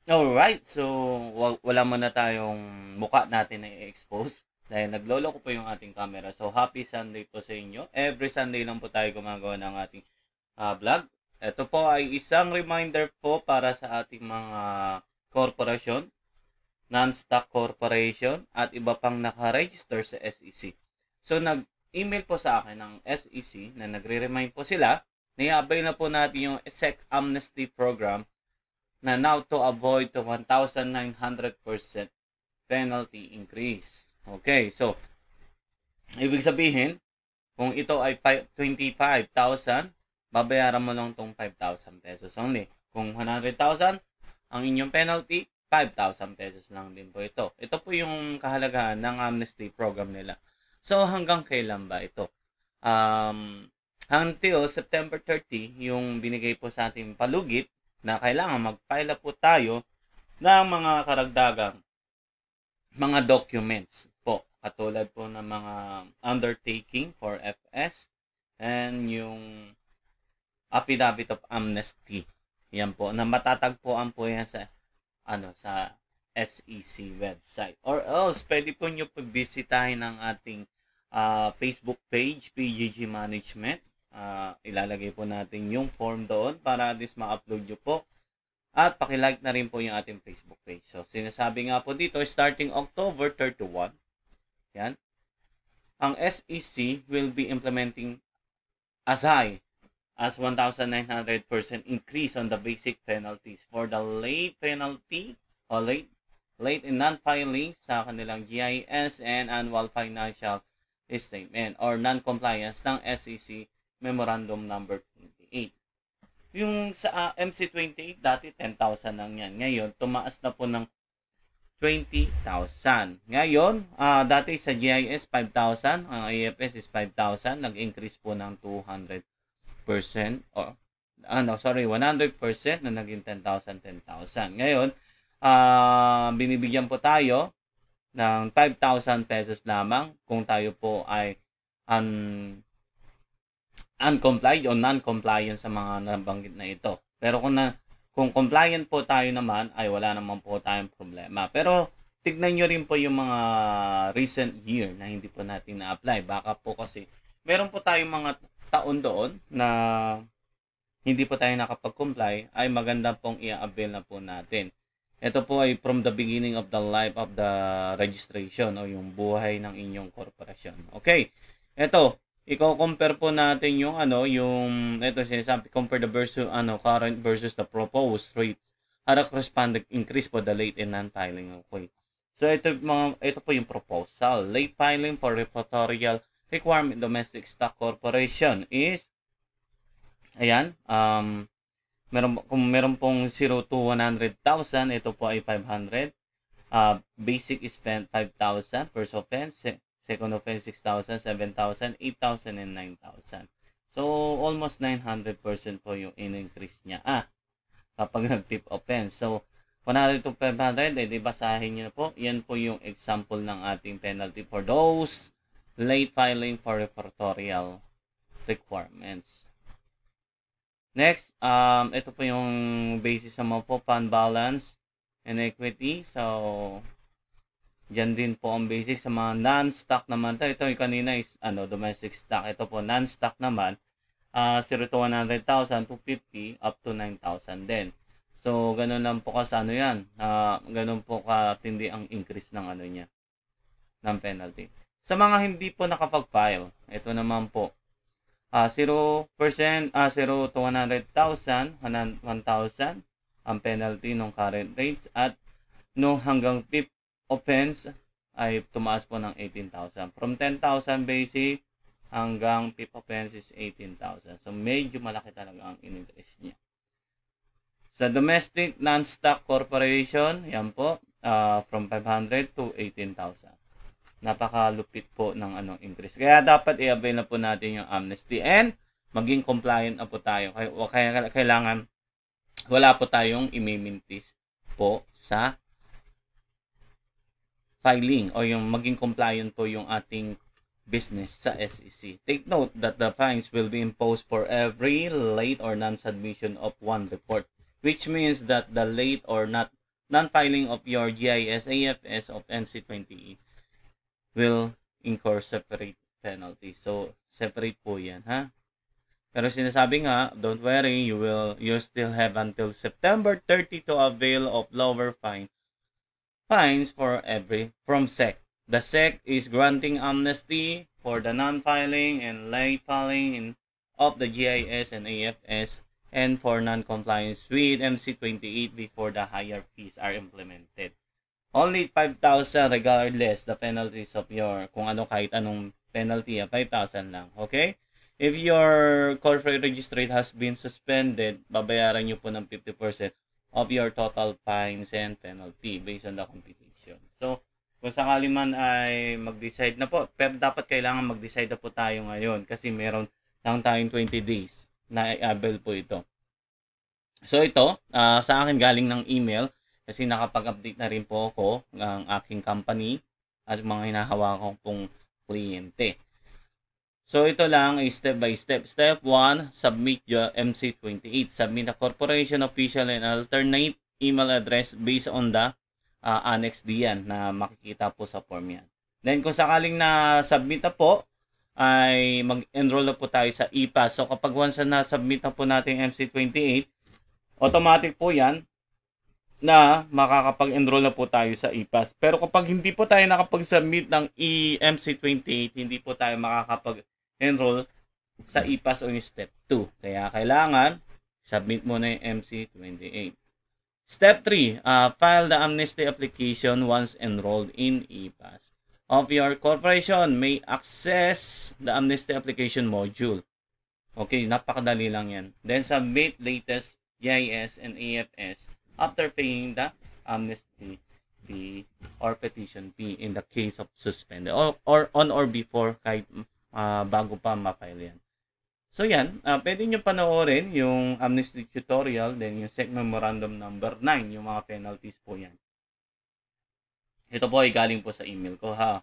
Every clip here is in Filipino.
Alright, so wala muna tayong mukha natin na i-expose dahil naglolo ko po yung ating camera. So happy Sunday po sa inyo. Every Sunday lang po tayo gumagawa ng ating vlog. Ito po ay isang reminder po para sa ating mga korporasyon, non-stock corporation at iba pang naka-register sa SEC. So nag-email po sa akin ng SEC na nagre-remind po sila na i-avail na po natin yung SEC Amnesty Program na now to avoid the 1,900% penalty increase. Okay, so ibig sabihin, kung ito ay 25,000, babayaran mo lang tong 5,000 pesos only. Kung 100,000, ang inyong penalty, 5,000 pesos lang din po ito. Ito po yung kahalagahan ng amnesty program nila. So hanggang kailan ba ito? Until September 30, yung binigay po sa ating palugit na kailangan mag-file po tayo ng mga karagdagang mga documents po. Katulad po ng mga undertaking for FS and yung affidavit of amnesty. Yan po, na matatagpuan po yan sa sa SEC website. Or else, pwede po nyo pagbisitahin ng ating Facebook page, PGG Management. Ilalagay po natin yung form doon para at least ma-upload nyo po. At pakilike na rin po yung ating Facebook page. So, sinasabi nga po dito, starting October 31, yan, ang SEC will be implementing as high as 1,900% increase on the basic penalties for the late penalty o late in non-filing sa kanilang GIS and annual financial statement or non-compliance ng SEC Memorandum Number 28. Yung sa MC28, dati 10,000 lang yan. Ngayon, tumaas na po ng 20,000. Ngayon, dati sa GIS 5,000, ang IFS is 5,000, nag-increase po ng 200% or 100% na naging 10,000, 10,000. Ngayon, binibigyan po tayo ng 5,000 pesos lamang kung tayo po ay uncompliant o non-compliant sa mga nabanggit na ito. Pero kung compliant po tayo naman, ay wala naman po tayong problema. Pero tignan nyo rin po yung mga recent year na hindi po natin na-apply. Baka po kasi meron po tayong mga taon doon na hindi po tayo nakapag-comply, ay maganda pong i-avail na po natin. Ito po ay from the beginning of the life of the registration o yung buhay ng inyong korporasyon. Okay. Ito, i-compare po natin yung ito sinasabi, compare the versus current versus the proposed rates at a corresponding increase for the late and non-filing. Okay. So ito po yung proposal. Late filing for reportorial requirement domestic stock corporation is ayan, kung meron pong 0 to 100,000, ito po ay 500. Basic is 5,000 first offense, second offense 6,000, 7,000, 8,000, and 9,000. So, almost 900% po yung in-increase niya. Kapag nag-fifth offense. So, 100 to 500, di basahin niyo na po. Yan po yung example ng ating penalty for those late filing for reportorial requirements. Next, ito po yung basis naman po, fund balance and equity. So, dyan din po ang basic sa mga non-stock naman. Ito yung kanina is domestic stock. Ito po non-stock naman, 0 to 100,000 to 50 up to 9,000 din. So, ganun lang po kasi yan. Ganun po katindi ang increase ng niya, ng penalty. Sa mga hindi po nakapag-file, ito naman po, 0%, 0 to 100,000, 1,000 ang penalty ng current rates at no hanggang 5th offense ay tumaas po ng 18,000. From 10,000 basic hanggang 5th offense is 18,000. So medyo malaki talaga ang in-increase niya. Sa domestic non-stock corporation, yan po, from 500 to 18,000. Napakalupit po ng increase. Kaya dapat i-avail na po natin yung amnesty and maging compliant na po tayo. Kaya kailangan wala po tayong imimintis po sa filing o yung maging compliant po yung ating business sa SEC. Take note that the fines will be imposed for every late or non-submission of one report, which means that the late or not non-filing of your GIS, AFS of MC28 will incur separate penalties. So, separate po yan, ha? Pero sinasabi nga, don't worry, you still have until September 30 to avail of lower fines from SEC. The SEC is granting amnesty for the non-filing and late filing of the GIS and AFS and for non-compliance with MC28 before the higher fees are implemented. Only 5,000 regardless the penalties of your, kung ano kahit anong penalty, 5,000 lang. Okay? If your corporate registry has been suspended, babayaran nyo po ng 50% of your total fines and penalty based on the computation. So, kung sakali man ay mag-decide na po, pero dapat kailangan mag-decide na po tayo ngayon kasi meron lang tayong 20 days na i-avail po ito. So ito, sa akin galing ng email kasi nakapag-update na rin po ako ng aking company at mga hinahawakan pong kliyente. So ito lang ay step by step. Step 1, submit your MC28. Submit a corporation official and alternate email address based on the Annex D yan na makikita po sa form yan. Then kung sakaling na-submit na po, ay mag-enroll na po tayo sa IPAS. So kapag once na submit na po natin MC28, automatic po yan na makakapag-enroll na po tayo sa IPAS. Pero kapag hindi po tayo nakapag-submit ng MC28, hindi po tayo makakapag-enroll sa IPAS o yung step 2. Kaya kailangan submit muna yung MC28. Step 3, file the amnesty application once enrolled in IPAS. Of your corporation may access the amnesty application module. Okay, napakadali lang yan. Then submit latest GIS and AFS after paying the amnesty fee or petition fee in the case of suspended or on or before kahit bago pa ma-file yan. So yan, pwede nyo panoorin yung amnesty tutorial, then yung SEC memorandum number 9, yung mga penalties po yan. Ito po ay galing po sa email ko, ha.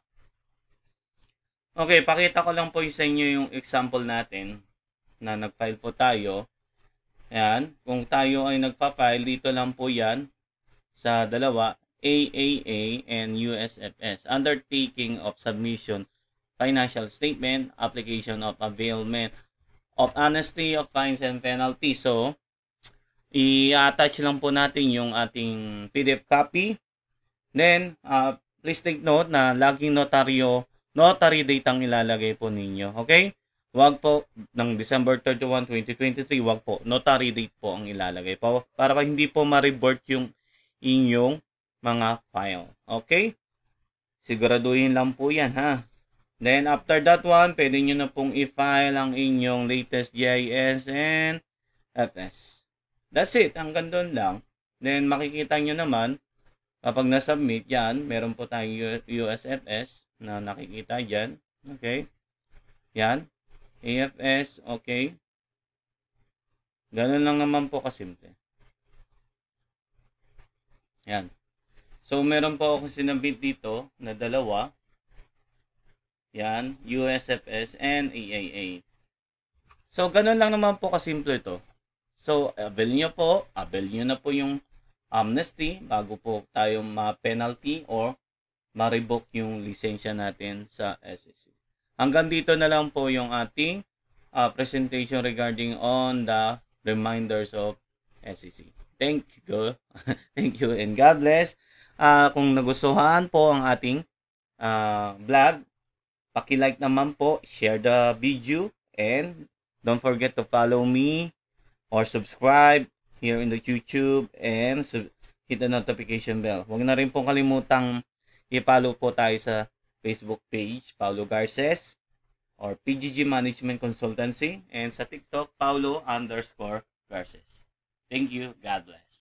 Okay, pakita ko lang po sa inyo yung example natin na nag-file po tayo. Ayan, kung tayo ay nagpa-file, dito lang po yan sa dalawa, AAA and USFS. Undertaking of submission, financial statement, application of availment of amnesty of fines and penalties. So, i-attach lang po natin yung ating PDF copy. Then, please take note na laging notary date ang ilalagay po ninyo. Okay? Wag po, ng December 31, 2023, wag po. Notary date po ang ilalagay po. Para hindi po ma-revert yung inyong mga file. Okay? Siguraduhin lang po yan, ha? Then, after that one, pwede nyo na pong i-file ang inyong latest GIS and FS. That's it. Hanggang doon lang. Then, makikita nyo naman, kapag na-submit yan, meron po tayong USFS na nakikita dyan. Okay? Yan. AFS. Okay. Ganun lang naman po kasimple. Yan. So, meron po ako sinabit dito na dalawa. Yan. USFS and AAA. So, ganun lang naman po kasimple ito. So, avail nyo na po yung amnesty bago po tayo ma-penalty or ma-revoke yung lisensya natin sa SEC. Hanggang dito na lang po yung ating presentation regarding on the reminders of SEC. Thank you. Thank you and God bless. Kung nagustuhan po ang ating vlog, paki-like naman po, share the video, and don't forget to follow me or subscribe here in the YouTube and hit the notification bell. Huwag na rin pong kalimutang i-follow po tayo sa Facebook page, Paulo Garces or PGG Management Consultancy, and sa TikTok, Paulo_Garces. Thank you. God bless.